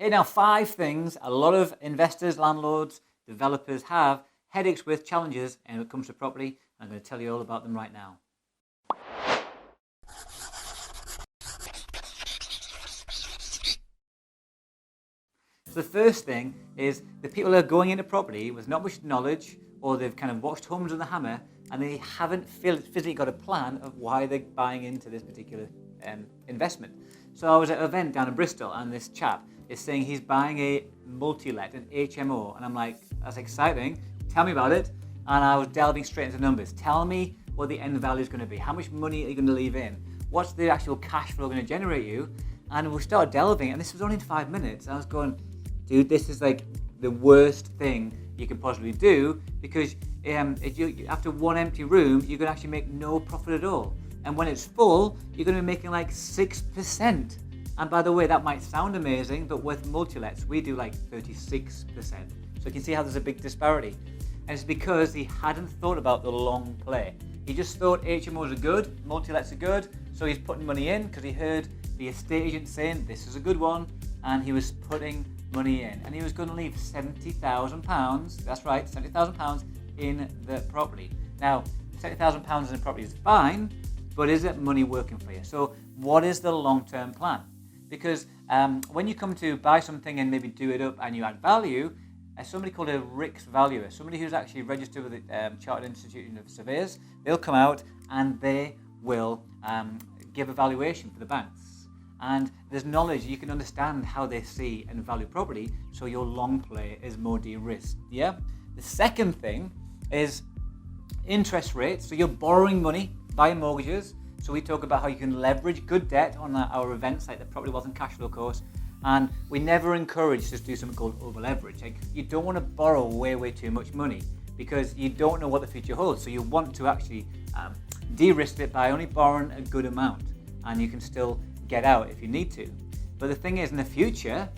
Here now 5 things a lot of investors, landlords, developers have headaches with, challenges when it comes to property. I'm going to tell you all about them right now. So the first thing is the people that are going into property with not much knowledge, or they've kind of watched Homes on the Hammer and they haven't physically got a plan of why they're buying into this particular investment. So I was at an event down in Bristol and this chap is saying he's buying a multi-let, an HMO, and I'm like, that's exciting, tell me about it. And I was delving straight into numbers. Tell me what the end value is going to be. How much money are you going to leave in? What's the actual cash flow going to generate you? And we started delving, and this was only in 5 minutes. I was going, dude, this is like the worst thing you can possibly do, because after one empty room, you're going to actually make no profit at all. And when it's full, you're going to be making like 6%. And by the way, that might sound amazing, but with multi-lets, we do like 36%. So you can see how there's a big disparity. And it's because he hadn't thought about the long play. He just thought HMOs are good, multi-lets are good, so he's putting money in because he heard the estate agent saying this is a good one, and he was putting money in. And he was going to leave £70,000, that's right, £70,000 in the property. Now, £70,000 in the property is fine, but is that money working for you? So what is the long-term plan? Because when you come to buy something and maybe do it up and you add value, somebody called a RICS valuer, somebody who's actually registered with the Chartered Institute of Surveyors, they'll come out and they will give a valuation for the banks. And there's knowledge, you can understand how they see and value property, so your long play is more de-risked. Yeah. The second thing is interest rates. So you're borrowing money, buying mortgages. So we talk about how you can leverage good debt on our events like the Property Wealth and Cash Flow course. And we never encourage to do something called over leverage. Like, you don't want to borrow way too much money because you don't know what the future holds. So you want to actually de-risk it by only borrowing a good amount, and you can still get out if you need to. But the thing is, in the future,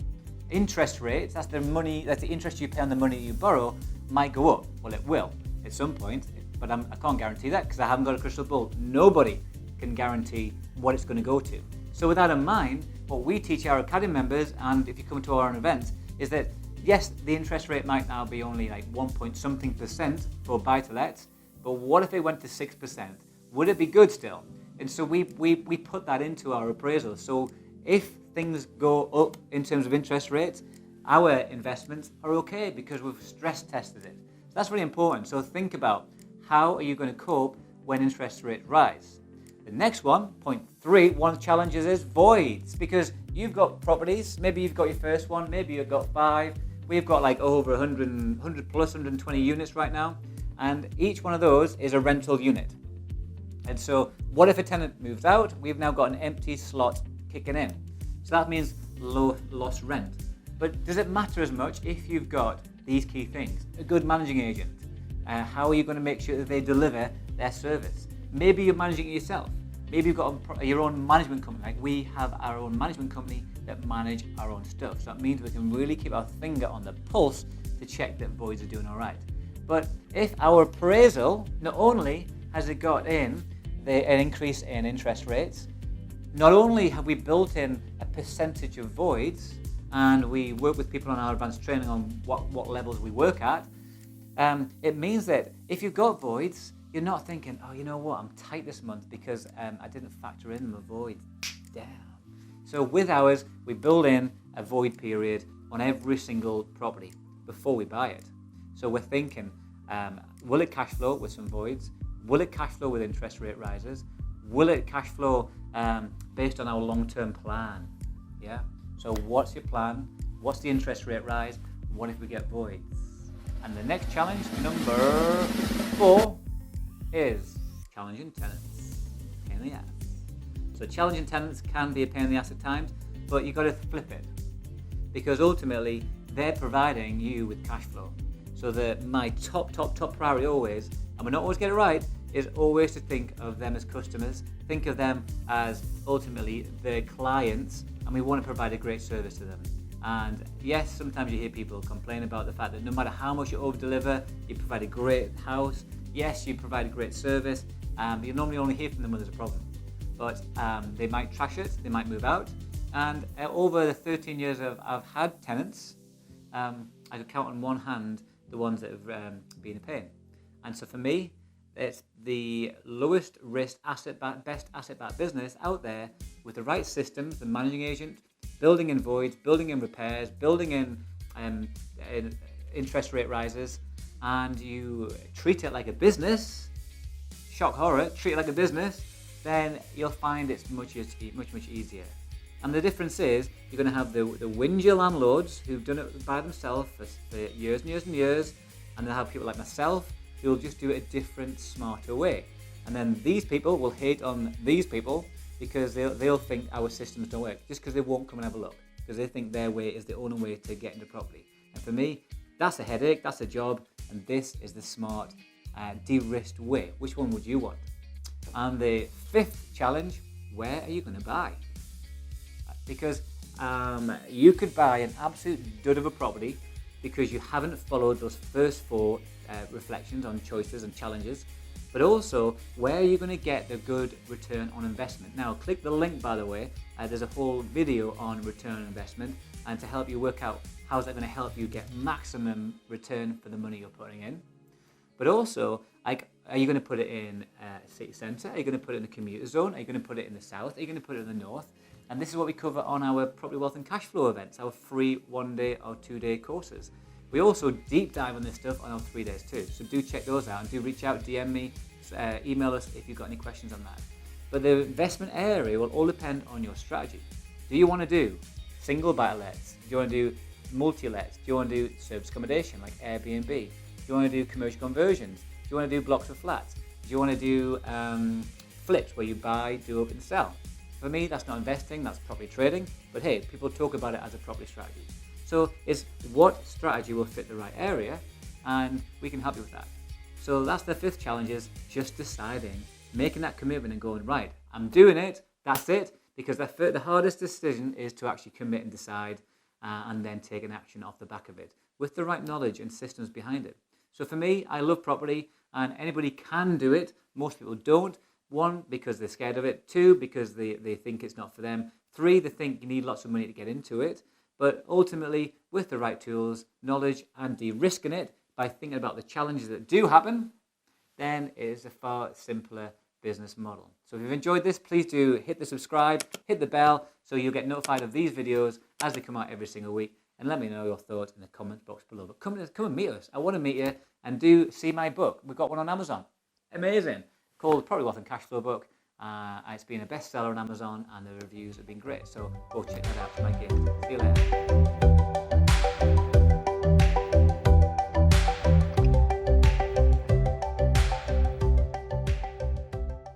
interest rates, that's the interest you pay on the money you borrow, might go up. Well, it will at some point, but I can't guarantee that because I haven't got a crystal ball. Nobody can guarantee what it's going to go to. So with that in mind, what we teach our academy members, and if you come to our own events, is that yes, the interest rate might now be only like 1.something% for buy-to-lets, but what if it went to 6%? Would it be good still? And so we put that into our appraisal. So if things go up in terms of interest rates, our investments are okay because we've stress tested it. So that's really important. So think about, how are you going to cope when interest rates rise? The next one, point 3, one of the challenges is voids, because you've got properties, maybe you've got your first one, maybe you've got 5, we've got like over 100 plus 120 units right now, and each one of those is a rental unit. And so what if a tenant moves out? We've now got an empty slot kicking in. So that means low lost rent. But does it matter as much if you've got these key things? A good managing agent. How are you going to make sure that they deliver their service? Maybe you're managing it yourself. Maybe you've got your own management company. Like we have our own management company that manage our own stuff. So that means we can really keep our finger on the pulse to check that voids are doing all right. But if our appraisal, not only has it got in an increase in interest rates, not only have we built in a percentage of voids, and we work with people on our advanced training on what levels we work at, it means that if you've got voids, you're not thinking, oh, you know what, I'm tight this month because I didn't factor in my void. Damn. So with ours, we build in a void period on every single property before we buy it. So we're thinking, will it cash flow with some voids? Will it cash flow with interest rate rises? Will it cash flow based on our long-term plan? Yeah. So what's your plan? What's the interest rate rise? What if we get voids? And the next challenge, number 4, is challenging tenants. Pain in the ass. So challenging tenants can be a pain in the ass at times, but you've got to flip it, because ultimately they're providing you with cash flow. So my top priority always, and we don't always get it right, is always to think of them as customers, think of them as ultimately the clients, and we want to provide a great service to them. And yes, sometimes you hear people complain about the fact that no matter how much you over-deliver, you provide a great house, yes, you provide a great service, but you normally only hear from them when there's a problem. But they might trash it, they might move out, And over the 13 years I've had tenants, I could count on one hand the ones that have been a pain. And so for me, it's the lowest risk best asset-backed business out there with the right systems, the managing agent, building in voids, building in repairs, building in interest rate rises, and you treat it like a business, shock horror, treat it like a business, then you'll find it's much easier. And the difference is you're going to have the whingy landlords who've done it by themselves for years and years and years, and they'll have people like myself who'll just do it a different, smarter way. And then these people will hate on these people because they'll think our systems don't work, just because they won't come and have a look, because they think their way is the only way to get into property. And for me, that's a headache, that's a job, and this is the smart, de-risked way. Which one would you want? And the fifth challenge, where are you going to buy? Because you could buy an absolute dud of a property because you haven't followed those first four reflections on choices and challenges. But also, where are you going to get the good return on investment? Now, click the link, by the way. There's a whole video on return on investment, and to help you work out how's that going to help you get maximum return for the money you're putting in. But also, like, are you going to put it in a city centre? Are you going to put it in a commuter zone? Are you going to put it in the south? Are you going to put it in the north? And this is what we cover on our Property Wealth and Cash Flow events, our free 1-day or 2-day courses. We also deep dive on this stuff on our 3 days too. So do check those out, and do reach out, DM me, email us if you've got any questions on that. But the investment area will all depend on your strategy. Do you want to do single buy-lets? Do you want to do multi-lets? Do you want to do service accommodation like Airbnb? Do you want to do commercial conversions? Do you want to do blocks of flats? Do you want to do flips where you buy, do up and sell? For me, that's not investing, that's property trading. But hey, people talk about it as a property strategy. So it's what strategy will fit the right area, and we can help you with that. So that's the fifth challenge, is just deciding, making that commitment and going, right, I'm doing it, that's it. Because the hardest decision is to actually commit and decide and then take an action off the back of it with the right knowledge and systems behind it. So for me, I love property, and anybody can do it. Most people don't. 1, because they're scared of it. 2, because they think it's not for them. 3, they think you need lots of money to get into it. But ultimately, with the right tools, knowledge, and de-risking it by thinking about the challenges that do happen, then it is a far simpler business model. So if you've enjoyed this, please do hit the subscribe, hit the bell, so you'll get notified of these videos as they come out every single week. And let me know your thoughts in the comment box below. But come and meet us. I want to meet you, and do see my book. We've got one on Amazon. Amazing. Called Property Wealth and Cash Flow book. It's been a bestseller on Amazon, and the reviews have been great. So go check that out. Thank you. See you later.